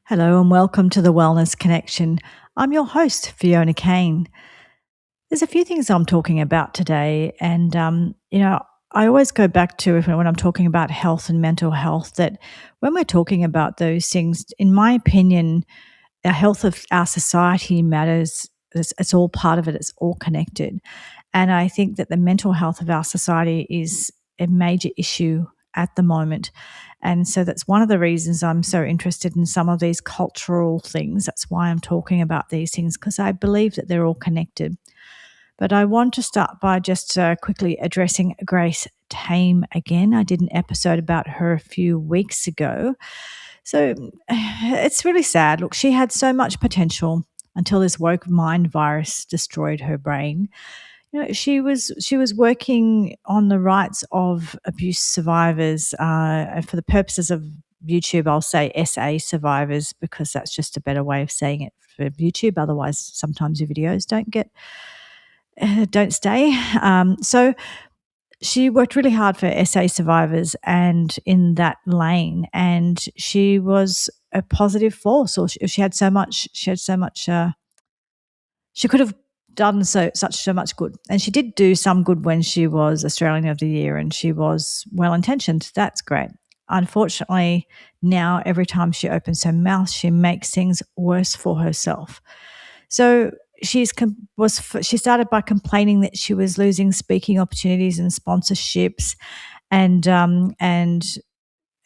Hello and welcome to the Wellness Connection. I'm your host, Fiona Kane. There's a few things I'm talking about today, and I always go back to when I'm talking about health and mental health that when we're talking about those things, in my opinion, the health of our society matters. It's all part of it. It's all connected, and I think that the mental health of our society is a major issue at the moment. And so that's one of the reasons I'm so interested in some of these cultural things. That's why I'm talking about these things, because I believe that they're all connected. But I want to start by just quickly addressing Grace Tame again. I did an episode about her a few weeks ago. So it's really sad. Look, she had so much potential until this woke mind virus destroyed her brain. She was working on the rights of abuse survivors. For the purposes of YouTube, I'll say SA survivors because that's just a better way of saying it for YouTube. Otherwise, sometimes your videos don't stay. So she worked really hard for SA survivors and in that lane, and she was a positive force. Or she had so much. She had so much. She could have done so much good. And she did do some good when she was Australian of the Year and she was well intentioned. That's great. Unfortunately, now every time she opens her mouth, she makes things worse for herself. So she started by complaining that she was losing speaking opportunities and sponsorships, and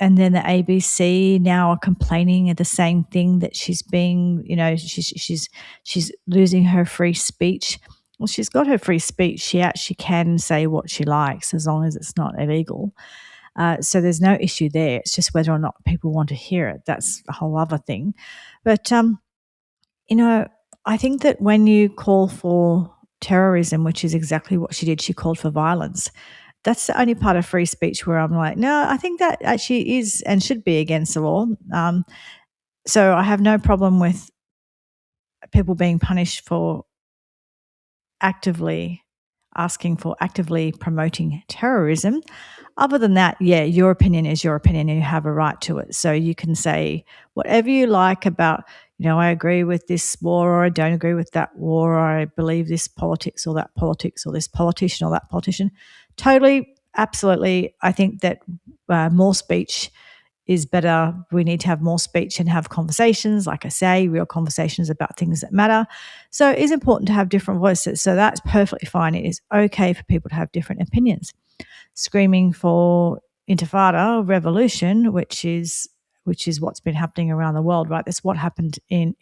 and then the ABC now are complaining of the same thing, that she's being, she's losing her free speech. Well, she's got her free speech. She actually can say what she likes as long as it's not illegal. So there's no issue there. It's just whether or not people want to hear it. That's a whole other thing. But you know, I think that when you call for terrorism, which is exactly what she did, she called for violence. That's the only part of free speech where I'm like, no, I think that actually is and should be against the law. So I have no problem with people being punished for actively actively promoting terrorism. Other than that, yeah, your opinion is your opinion and you have a right to it. So you can say whatever you like about, I agree with this war or I don't agree with that war, or I believe this politics or that politics or this politician or that politician. Totally, absolutely. I think that more speech is better. We need to have more speech and have conversations, like I say, real conversations about things that matter. So it is important to have different voices. So that's perfectly fine. It is okay for people to have different opinions. Screaming for intifada, revolution, which is what's been happening around the world, right? That's what happened in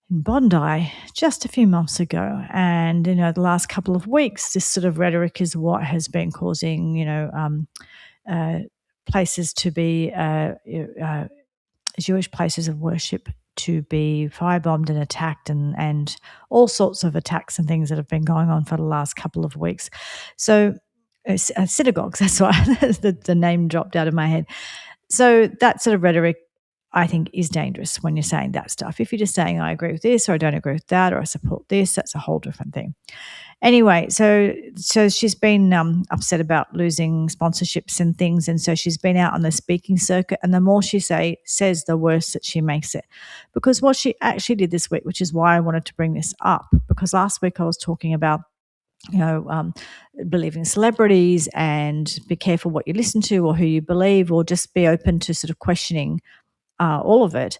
Bondi just a few months ago. And, the last couple of weeks, this sort of rhetoric is what has been causing, places to be, Jewish places of worship to be firebombed and attacked, and all sorts of attacks and things that have been going on for the last couple of weeks. So, synagogues, that's why the name dropped out of my head. So that sort of rhetoric, I think, is dangerous when you're saying that stuff. If you're just saying, I agree with this or I don't agree with that or I support this, that's a whole different thing. Anyway, so she's been upset about losing sponsorships and things, and so she's been out on the speaking circuit. And the more she says, the worse that she makes it. Because what she actually did this week, which is why I wanted to bring this up, because last week I was talking about believing celebrities and be careful what you listen to or who you believe, or just be open to sort of questioning all of it.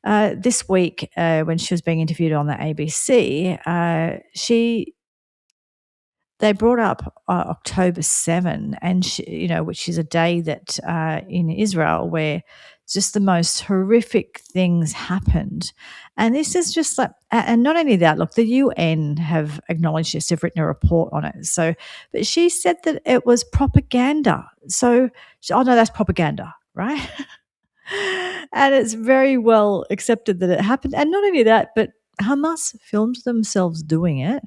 This week, when she was being interviewed on the ABC, they brought up October 7, and which is a day that in Israel where just the most horrific things happened. And this is just like, and not only that, look, the UN have acknowledged this, they've written a report on it. So, but she said that it was propaganda. So, oh no, that's propaganda, right? And it's very well accepted that it happened. And not only that, but Hamas filmed themselves doing it.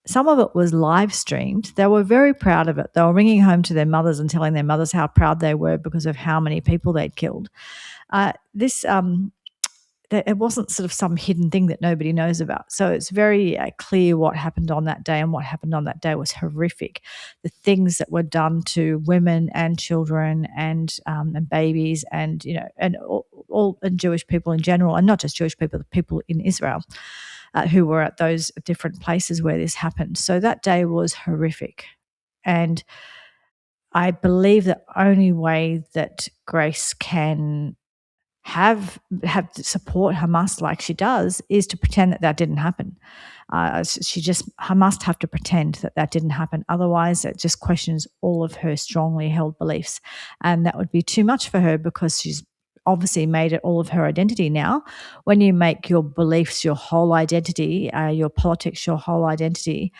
Some of it was live streamed. They were very proud of it. They were ringing home to their mothers and telling their mothers how proud they were because of how many people they'd killed. This it wasn't sort of some hidden thing that nobody knows about. So it's very clear what happened on that day, and what happened on that day was horrific. The things that were done to women and children and babies, and and all and Jewish people in general, and not just Jewish people, the people in Israel who were at those different places where this happened. So that day was horrific, and I believe the only way that Grace can have support Hamas like she does is to pretend that didn't happen. Must have to pretend that didn't happen. Otherwise, it just questions all of her strongly held beliefs, and that would be too much for her, because she's obviously made it all of her identity now. When you make your beliefs your whole identity, your politics your whole identity,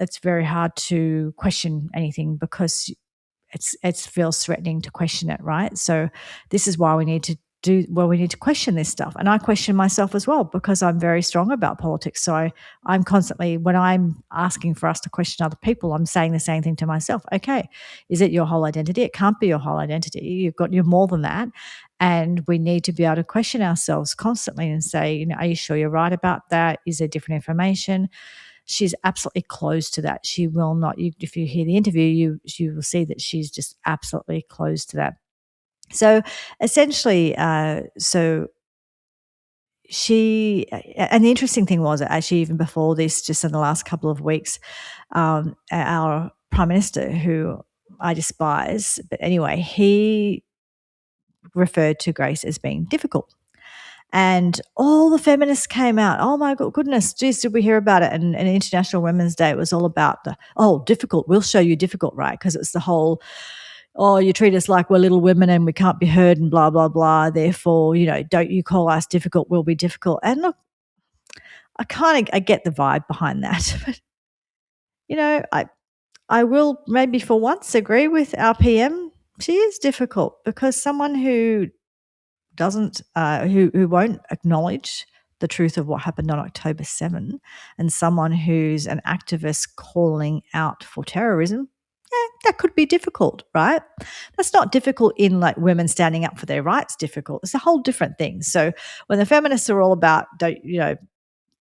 it's very hard to question anything, because it feels threatening to question it, right? So this is why we need to question this stuff. And I question myself as well, because I'm very strong about politics. So I'm constantly, when I'm asking for us to question other people, I'm saying the same thing to myself. Okay, is it your whole identity? It can't be your whole identity. You're more than that. And we need to be able to question ourselves constantly and say, are you sure you're right about that? Is there different information? She's absolutely closed to that. She will not. If you hear the interview, you will see that she's just absolutely closed to that. So essentially, she, and the interesting thing was, actually, even before this, just in the last couple of weeks, our Prime Minister, who I despise, but anyway, he referred to Grace as being difficult. And all the feminists came out. Oh my goodness, geez, did we hear about it? And International Women's Day, it was all about difficult. We'll show you difficult, right? Because it's the whole, you treat us like we're little women and we can't be heard and blah, blah, blah. Therefore, don't you call us difficult, we'll be difficult. And look, I get the vibe behind that. But, I will maybe for once agree with our PM. She is difficult, because someone who doesn't who won't acknowledge the truth of what happened on October 7, and someone who's an activist calling out for terrorism, that could be difficult, right? That's not difficult in like women standing up for their rights difficult. It's a whole different thing. So when the feminists are all about,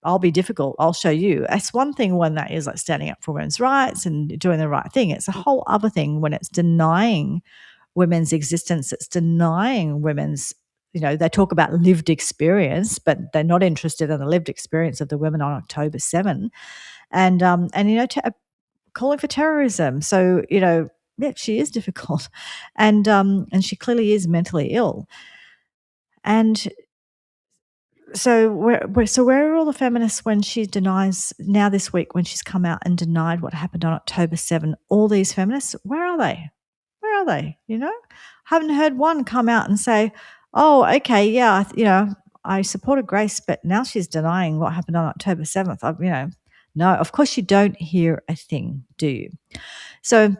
I'll be difficult, I'll show you. That's one thing when that is like standing up for women's rights and doing the right thing. It's a whole other thing when it's denying women's existence. It's denying women's, they talk about lived experience, but they're not interested in the lived experience of the women on October 7, and calling for terrorism. So she is difficult, and she clearly is mentally ill, and. So where are all the feminists when she denies now this week, when she's come out and denied what happened on October 7? All these feminists, where are they? Where are they? Haven't heard one come out and say, "Oh, okay, yeah, I supported Grace, but now she's denying what happened on October 7th." No, of course you don't hear a thing, do you? So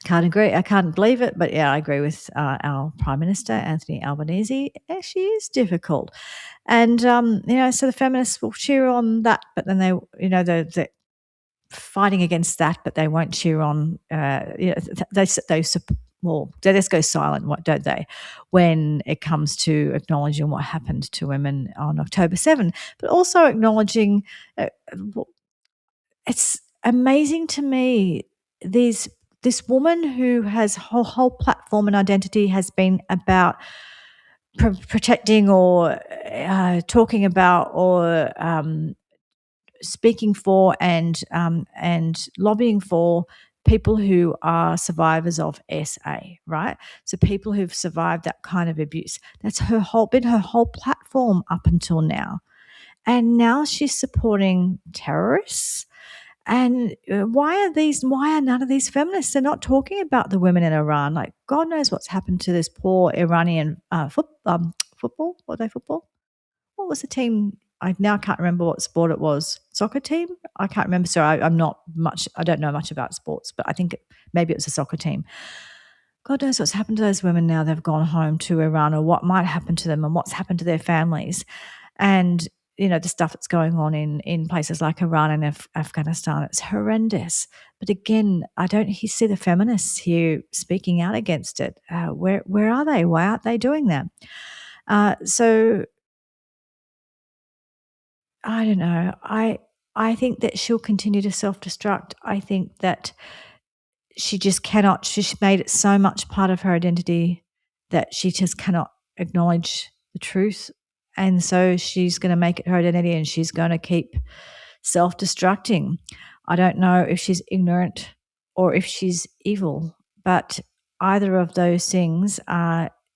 can't agree. I can't believe it, but yeah, I agree with our Prime Minister, Anthony Albanese. Yeah, she is difficult. And, so the feminists will cheer on that, but then they're fighting against that, but they won't cheer on, they just go silent, don't they, when it comes to acknowledging what happened to women on October 7, but also acknowledging, it's amazing to me, this woman who has whole platform and identity has been about protecting or talking about or speaking for and lobbying for people who are survivors of SA, right? So people who've survived that kind of abuse. That's been her whole platform up until now. And now she's supporting terrorists. And why are none of these feminists? They're not talking about the women in Iran. Like, God knows what's happened to this poor Iranian football. Were they football? What was the team? I now can't remember what sport it was. Soccer team? I can't remember. So I don't know much about sports, but I think maybe it was a soccer team. God knows what's happened to those women now they've gone home to Iran, or what might happen to them and what's happened to their families. And the stuff that's going on in places like Iran and Afghanistan, it's horrendous. But again, I don't see the feminists here speaking out against it. Where are they? Why aren't they doing that? So I don't know. I think that she'll continue to self-destruct. I think that she just cannot. She's made it so much part of her identity that she just cannot acknowledge the truth. And so she's going to make it her identity and she's going to keep self destructing. I don't know if she's ignorant or if she's evil, but either of those things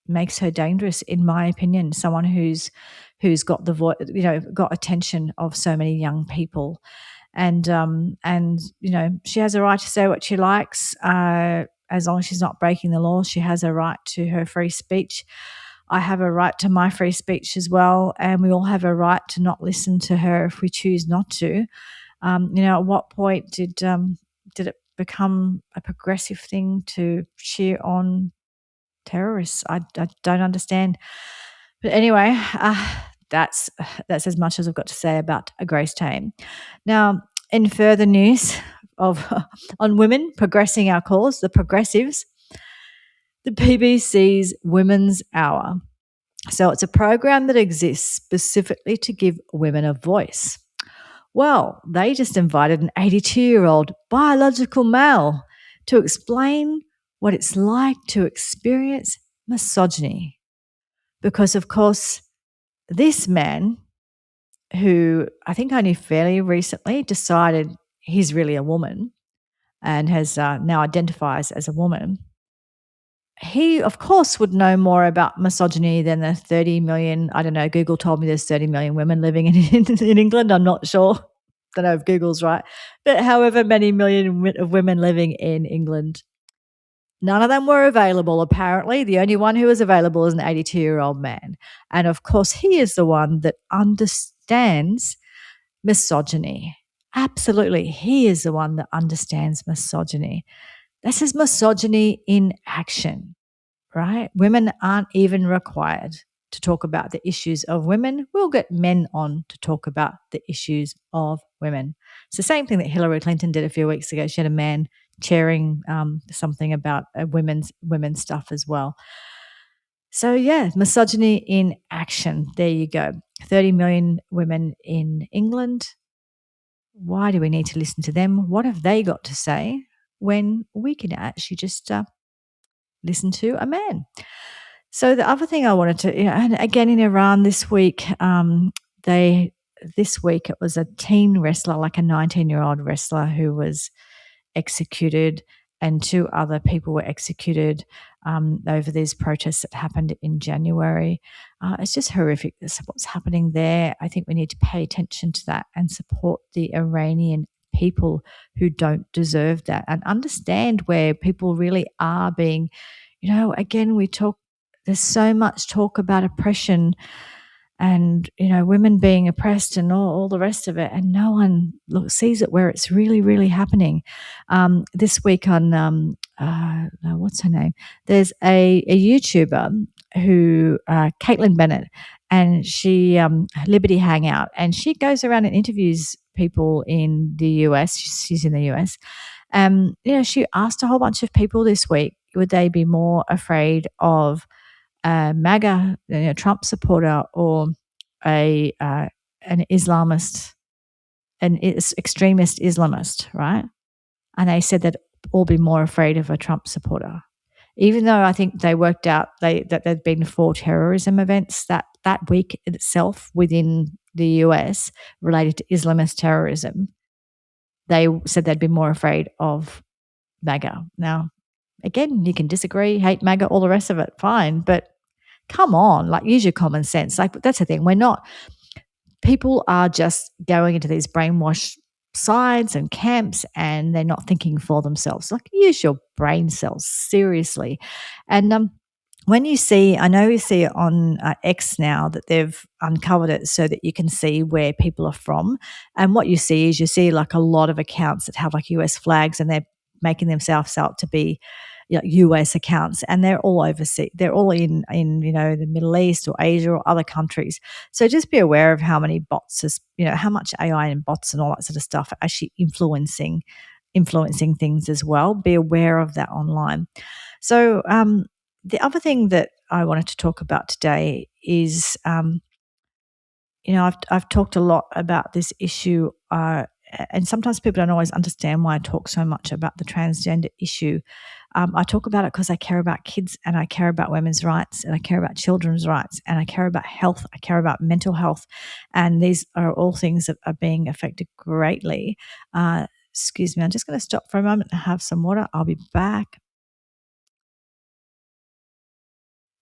makes her dangerous, in my opinion. Someone who's got the voice, got attention of so many young people, and she has a right to say what she likes, as long as she's not breaking the law. She has a right to her free speech. I have a right to my free speech as well, and we all have a right to not listen to her if we choose not to. At what point did it become a progressive thing to cheer on terrorists? I don't understand. But anyway, that's as much as I've got to say about Grace Tame. Now, in further news of on women progressing our cause, the progressives, the BBC's Women's Hour. So it's a program that exists specifically to give women a voice. Well, they just invited an 82-year-old biological male to explain what it's like to experience misogyny. Because, of course, this man, who I think only fairly recently decided he's really a woman and has now identifies as a woman, he, of course, would know more about misogyny than the 30 million. I don't know. Google told me there's 30 million women living in England. I'm not sure. Don't know if Google's right. But however many million of women living in England, none of them were available, apparently. The only one who was available is an 82-year-old man. And of course, he is the one that understands misogyny. Absolutely. He is the one that understands misogyny. This is misogyny in action, right? Women aren't even required to talk about the issues of women. We'll get men on to talk about the issues of women. It's the same thing that Hillary Clinton did a few weeks ago. She had a man chairing something about women's stuff as well. So yeah, misogyny in action. There you go. 30 million women in England. Why do we need to listen to them? What have they got to say when we can actually just listen to a man? So the other thing I wanted to, and again in Iran this week, this week it was a teen wrestler, like a 19-year-old wrestler who was executed, and two other people were executed over these protests that happened in January. It's just horrific what's happening there. I think we need to pay attention to that and support the Iranian people who don't deserve that, and understand where people really are being, again, there's so much talk about oppression and, women being oppressed and all the rest of it, and no one sees it where it's really, really happening. This week on, what's her name? There's a YouTuber who, Caitlin Bennett, and she, Liberty Hangout, and she goes around and interviews people in the US. She's in the US. She asked a whole bunch of people this week, would they be more afraid of a MAGA, Trump supporter, or an Islamist, an extremist Islamist, right? And they said that all be more afraid of a Trump supporter, even though I think they worked out that there'd been 4 terrorism events that week itself within the US related to Islamist terrorism. They said they'd be more afraid of MAGA. Now, again, you can disagree, hate MAGA, all the rest of it, fine, but come on, use your common sense. That's the thing. People are just going into these brainwashed sides and camps, and they're not thinking for themselves. Use your brain cells, seriously. And when you see, I know you see it on X now that they've uncovered it so that you can see where people are from. And what you see is a lot of accounts that have US flags, and they're making themselves out to be US accounts, and they're all overseas. They're all in the Middle East or Asia or other countries. So just be aware of how many bots how much AI and bots and all that sort of stuff are actually influencing things as well. Be aware of that online. So the other thing that I wanted to talk about today is I've talked a lot about this issue, and sometimes people don't always understand why I talk so much about the transgender issue. I talk about it because I care about kids, and I care about women's rights, and I care about children's rights, and I care about health. I care about mental health, and these are all things that are being affected greatly. Excuse me, I'm just going to stop for a moment and have some water. I'll be back.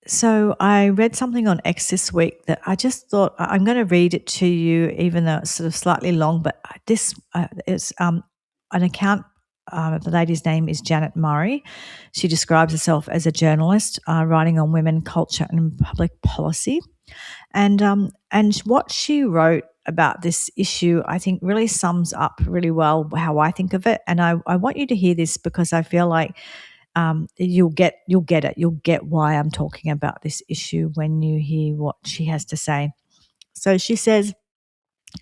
So I read something on X this week that I just thought I'm going to read it to you, even though it's sort of slightly long. But this is an account. The lady's name is Janet Murray. She describes herself as a journalist writing on women, culture, and public policy. And what she wrote about this issue, I think, really sums up really well how I think of it. And I want you to hear this because I feel like you'll get it. You'll get why I'm talking about this issue when you hear what she has to say. So she says,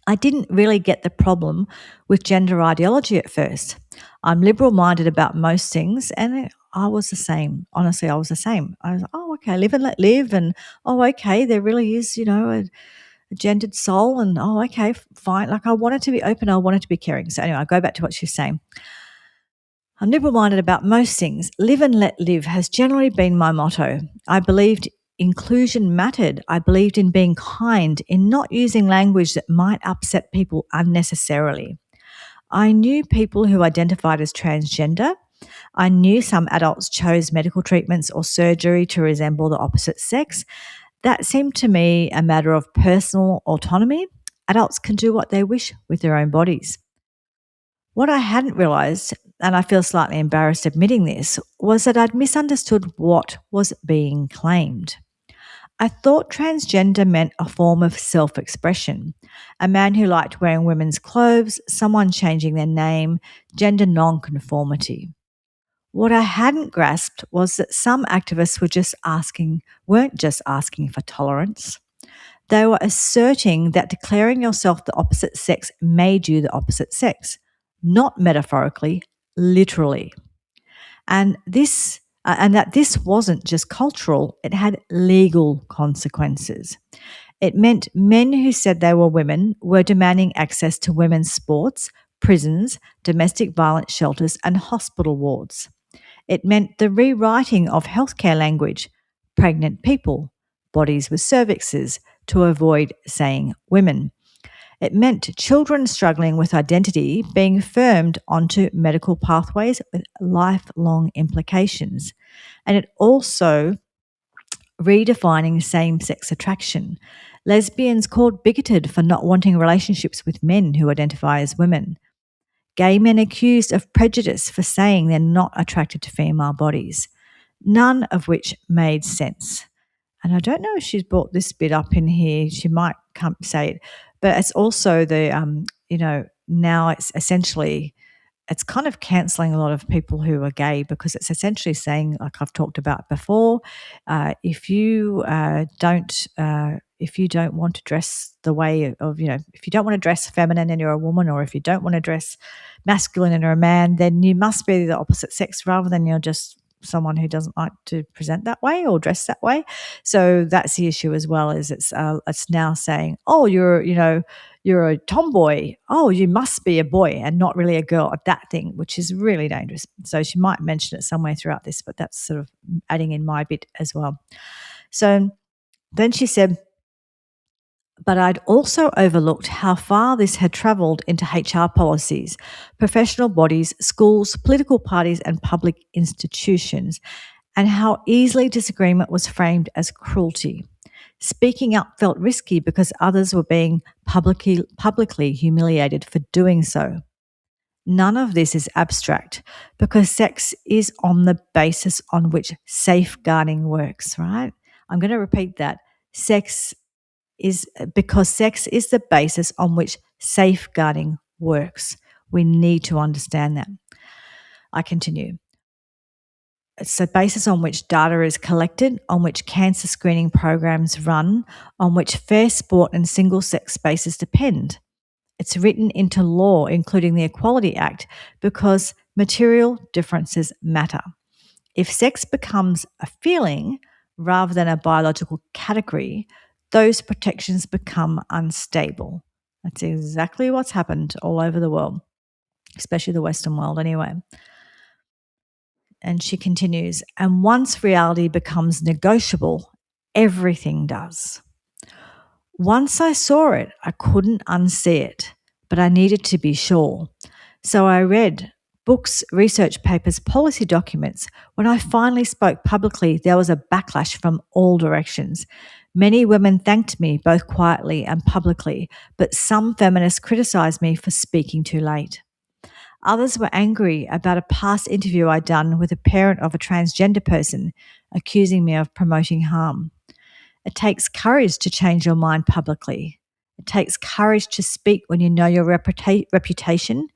I didn't really get the problem with gender ideology at first. I'm liberal minded about most things, and I was the same. Honestly, I was the same. I was, oh, okay, live and let live. And, oh, okay, there really is, a gendered soul. And, oh, okay, fine. Like, I wanted to be open. I wanted to be caring. So, anyway, I go back to what she's saying. I'm liberal minded about most things. Live and let live has generally been my motto. I believed inclusion mattered. I believed in being kind, in not using language that might upset people unnecessarily. I knew people who identified as transgender. I knew some adults chose medical treatments or surgery to resemble the opposite sex. That seemed to me a matter of personal autonomy. Adults can do what they wish with their own bodies. What I hadn't realised, and I feel slightly embarrassed admitting this, was that I'd misunderstood what was being claimed. I thought transgender meant a form of self expression, a man who liked wearing women's clothes, someone changing their name, gender non-conformity. What I hadn't grasped was that some activists weren't just asking for tolerance. They were asserting that declaring yourself the opposite sex made you the opposite sex, not metaphorically, literally. And that this wasn't just cultural, it had legal consequences. It meant men who said they were women were demanding access to women's sports, prisons, domestic violence shelters, and hospital wards. It meant the rewriting of healthcare language, pregnant people, bodies with cervixes, to avoid saying women. It meant children struggling with identity being firmed onto medical pathways with lifelong implications. And it also redefining same sex attraction. Lesbians called bigoted for not wanting relationships with men who identify as women. Gay men accused of prejudice for saying they're not attracted to female bodies. None of which made sense. And I don't know if she's brought this bit up in here. She might come say it, but it's also now it's essentially it's kind of cancelling a lot of people who are gay because it's essentially saying, like I've talked about before, if you don't want to dress the way of, if you don't want to dress feminine and you're a woman, or if you don't want to dress masculine and you're a man, then you must be the opposite sex rather than you're just someone who doesn't like to present that way or dress that way. So that's the issue as well. Is it's now saying, oh, you're a tomboy. Oh, you must be a boy and not really a girl. That thing, which is really dangerous. So she might mention it somewhere throughout this, but that's sort of adding in my bit as well. So then she said, but I'd also overlooked how far this had travelled into HR policies, professional bodies, schools, political parties, and public institutions, and how easily disagreement was framed as cruelty. Speaking up felt risky because others were being publicly humiliated for doing so. None of this is abstract because sex is on the basis on which safeguarding works, right? I'm going to repeat that. Sex is the basis on which safeguarding works. We need to understand that. I continue. It's the basis on which data is collected, on which cancer screening programs run, on which fair sport and single-sex spaces depend. It's written into law, including the Equality Act, because material differences matter. If sex becomes a feeling rather than a biological category, those protections become unstable. That's exactly what's happened all over the world, especially the Western world anyway. And she continues, and once reality becomes negotiable, everything does. Once I saw it, I couldn't unsee it, but I needed to be sure. So I read books, research papers, policy documents. When I finally spoke publicly, there was a backlash from all directions. Many women thanked me both quietly and publicly, but some feminists criticized me for speaking too late. Others were angry about a past interview I'd done with a parent of a transgender person, accusing me of promoting harm. It takes courage to change your mind publicly. It takes courage to speak when you know your reputation,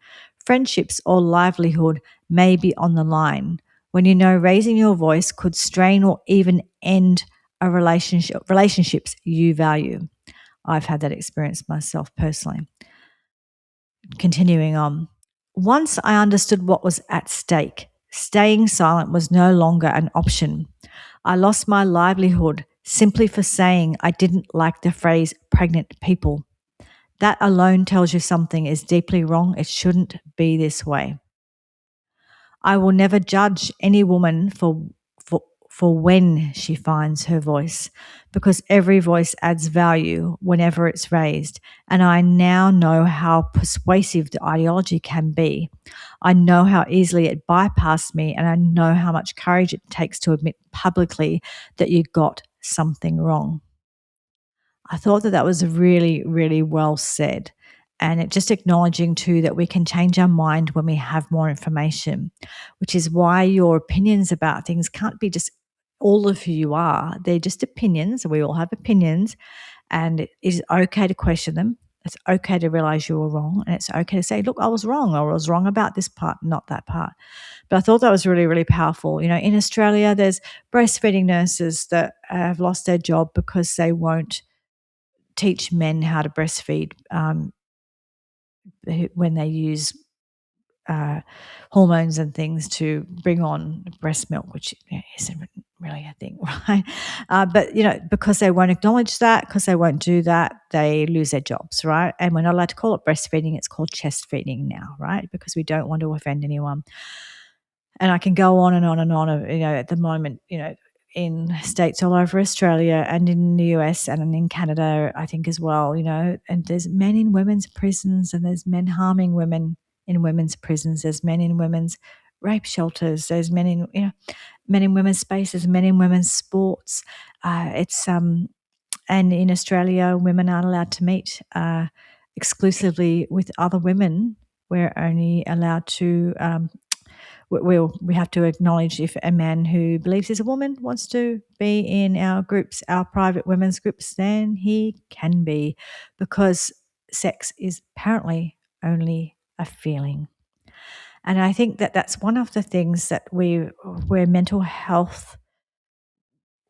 friendships, or livelihood may be on the line, when you know raising your voice could strain or even end a relationships you value. I've had that experience myself personally. Continuing on. Once I understood what was at stake, staying silent was no longer an option. I lost my livelihood simply for saying I didn't like the phrase pregnant people. That alone tells you something is deeply wrong. It shouldn't be this way. I will never judge any woman for when she finds her voice, because every voice adds value whenever it's raised. And I now know how persuasive the ideology can be. I know how easily it bypassed me, and I know how much courage it takes to admit publicly that you got something wrong. I thought that that was really, really well said. And it just acknowledging too that we can change our mind when we have more information, which is why your opinions about things can't be just all of who you are. They're just opinions. We all have opinions, and it is okay to question them. It's okay to realize you were wrong, and it's okay to say, look, I was wrong, or I was wrong about this part, not that part. But I thought that was really, really powerful. You know, in Australia, there's breastfeeding nurses that have lost their job because they won't teach men how to breastfeed when they use hormones and things to bring on breast milk, which isn't really a thing, right? But, you know, because they won't acknowledge that, because they won't do that, they lose their jobs, right? And we're not allowed to call it breastfeeding. It's called chest feeding now, right? Because we don't want to offend anyone. And I can go on and on and on. You know, at the moment, you know, in states all over Australia and in the US and in Canada, I think as well, you know, and there's men in women's prisons, and there's men harming women in women's prisons. There's men in women's rape shelters. There's men in, you know, men in women's spaces, men in women's sports. And in Australia, women aren't allowed to meet exclusively with other women. We're only allowed to we have to acknowledge if a man who believes he's a woman wants to be in our groups, our private women's groups, then he can be, because sex is apparently only a feeling. And I think that that's one of the things that where mental health,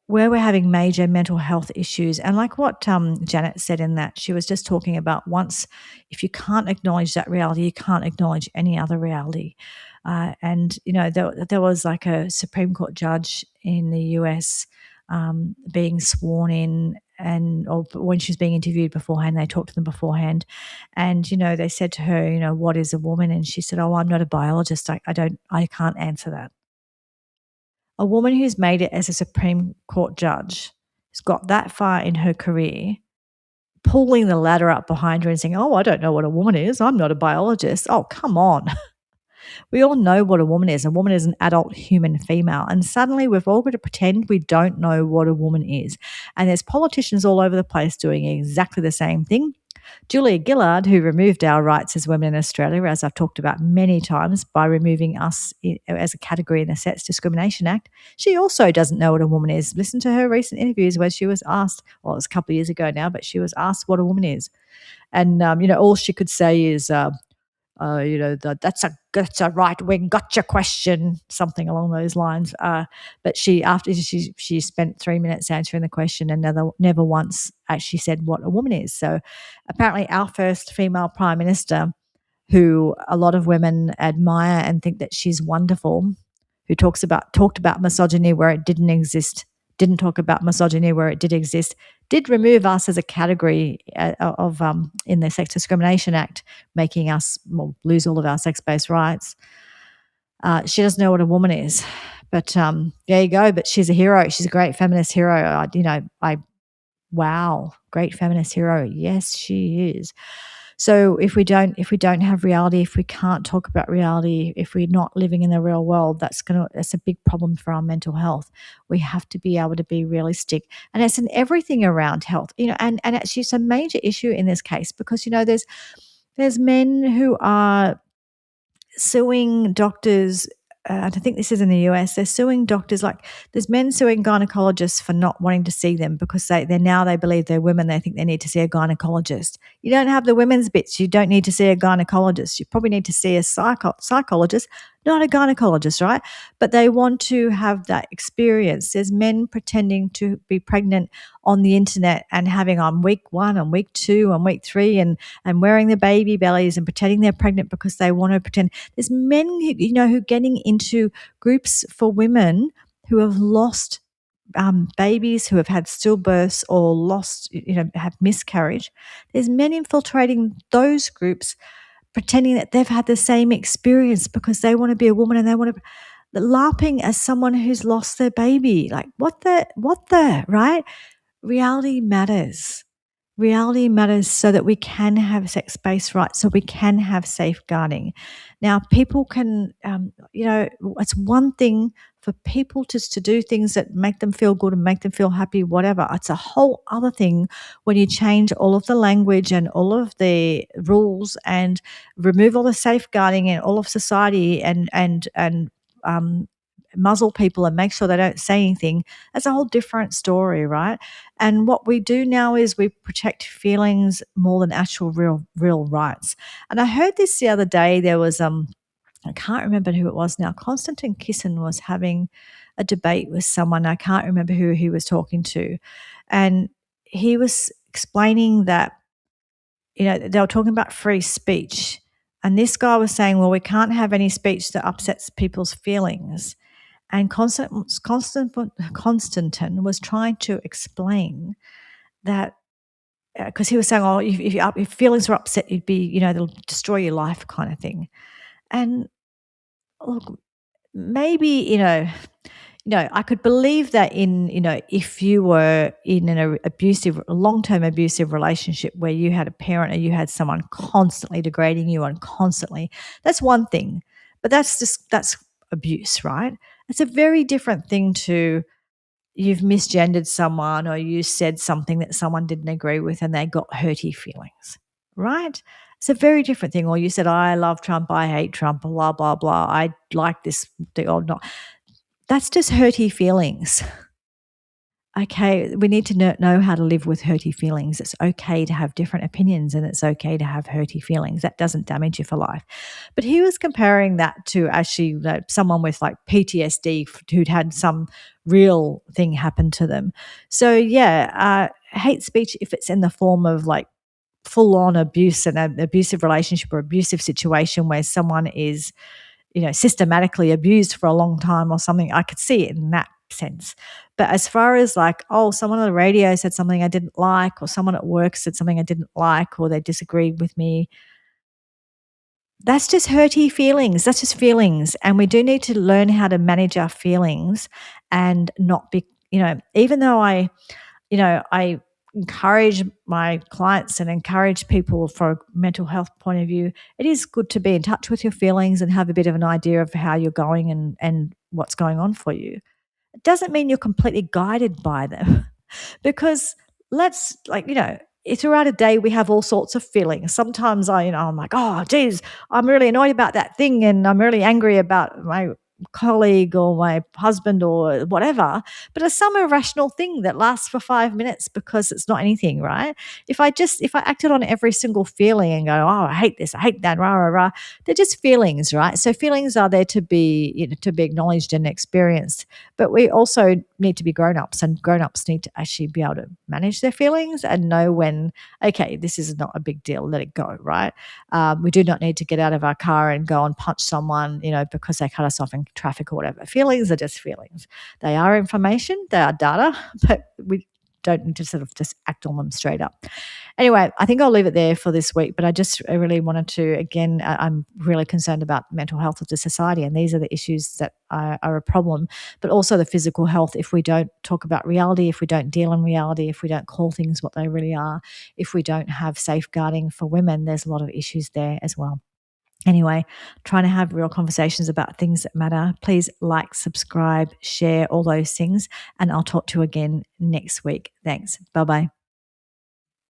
where we're having major mental health issues. And like what Janet said in that, she was just talking about, once, if you can't acknowledge that reality, you can't acknowledge any other reality. And, you know, there was like a Supreme Court judge in the US being sworn in, or when she was being interviewed beforehand, they talked to them beforehand. And, you know, they said to her, you know, what is a woman? And she said, oh, I'm not a biologist. I can't answer that. A woman who's made it as a Supreme Court judge, who's got that far in her career, pulling the ladder up behind her and saying, oh, I don't know what a woman is. I'm not a biologist. Oh, come on. We all know what a woman is. A woman is an adult human female. And suddenly we've all got to pretend we don't know what a woman is. And there's politicians all over the place doing exactly the same thing. Julia Gillard, who removed our rights as women in Australia, as I've talked about many times, by removing us as a category in the Sex Discrimination Act, she also doesn't know what a woman is. Listen to her recent interviews where she was asked, well, it was a couple of years ago now, but she was asked what a woman is. And, you know, all she could say is, you know, that's a right wing gotcha question, something along those lines. But after she spent 3 minutes answering the question and never once actually said what a woman is. So apparently, our first female prime minister, who a lot of women admire and think that she's wonderful, who talked about misogyny where it didn't exist, didn't talk about misogyny where it did exist, did remove us as a category of in the Sex Discrimination Act, making us lose all of our sex-based rights. She doesn't know what a woman is, but there you go. But she's a hero. She's a great feminist hero. Wow, great feminist hero. Yes, she is. So if we don't have reality, if we can't talk about reality, if we're not living in the real world, that's a big problem for our mental health. We have to be able to be realistic, and it's in everything around health, and actually it's a major issue in this case because there's men who are suing doctors. I think this is in the US. They're suing doctors. Like there's men suing gynecologists for not wanting to see them because they believe they're women. They think they need to see a gynecologist. You don't have the women's bits. You don't need to see a gynecologist. You probably need to see a psychologist, not a gynecologist, right? But they want to have that experience. There's men pretending to be pregnant on the internet and having on week 1, on week 2, on week 3, and wearing the baby bellies and pretending they're pregnant because they want to pretend. There's men who are getting into groups for women who have lost babies, who have had stillbirths or lost, have miscarriage. There's men infiltrating those groups, pretending that they've had the same experience because they want to be a woman and they want to LARPing as someone who's lost their baby. Like what the, right? Reality matters. Reality matters so that we can have sex-based rights, so we can have safeguarding. Now, people can, it's one thing for people just to do things that make them feel good and make them feel happy, whatever. It's a whole other thing when you change all of the language and all of the rules and remove all the safeguarding in all of society and muzzle people and make sure they don't say anything. That's a whole different story, right? And what we do now is we protect feelings more than actual real rights. And I heard this the other day. There was I can't remember who it was now. Konstantin Kisin was having a debate with someone. I can't remember who he was talking to. And he was explaining that, they were talking about free speech. And this guy was saying, well, we can't have any speech that upsets people's feelings. And Constantine was trying to explain that because he was saying, oh, if feelings are upset, you'd be, they'll destroy your life kind of thing. And look, maybe, I could believe that if you were in an long-term abusive relationship where you had a parent or you had someone constantly degrading you and constantly, that's one thing. But that's abuse, right? It's a very different thing to you've misgendered someone or you said something that someone didn't agree with and they got hurty feelings, right? It's a very different thing. Or you said, I love Trump, I hate Trump, blah, blah, blah. I like this thing or not. That's just hurty feelings. Okay, we need to know how to live with hurty feelings. It's okay to have different opinions and it's okay to have hurty feelings. That doesn't damage you for life. But he was comparing that to actually someone with like PTSD who'd had some real thing happen to them. So yeah, hate speech, if it's in the form of like full-on abuse and an abusive relationship or abusive situation where someone is, systematically abused for a long time or something, I could see it in that sense. But as far as like, oh, someone on the radio said something I didn't like, or someone at work said something I didn't like, or they disagreed with me, that's just hurty feelings. That's just feelings. And we do need to learn how to manage our feelings and not be, even though I encourage my clients and encourage people for a mental health point of view, it is good to be in touch with your feelings and have a bit of an idea of how you're going and what's going on for you. It doesn't mean you're completely guided by them because throughout a day we have all sorts of feelings. Sometimes I'm like, oh, geez, I'm really annoyed about that thing and I'm really angry about my colleague or my husband or whatever, but it's some irrational thing that lasts for 5 minutes because it's not anything, right? If I acted on every single feeling and go, oh, I hate this, I hate that, rah, rah, rah, they're just feelings, right? So feelings are there to be, to be acknowledged and experienced, but we also need to be grown-ups, and grown-ups need to actually be able to manage their feelings and know when, okay, this is not a big deal, let it go, right? We do not need to get out of our car and go and punch someone, because they cut us off in traffic or whatever. Feelings are just feelings. They are information, they are data, but don't need to sort of just act on them straight up. Anyway, I think I'll leave it there for this week, but I really wanted to, again, I'm really concerned about mental health of the society, and these are the issues that are a problem, but also the physical health. If we don't talk about reality, if we don't deal in reality, if we don't call things what they really are, if we don't have safeguarding for women, there's a lot of issues there as well. Anyway, trying to have real conversations about things that matter. Please like, subscribe, share, all those things. And I'll talk to you again next week. Thanks. Bye-bye.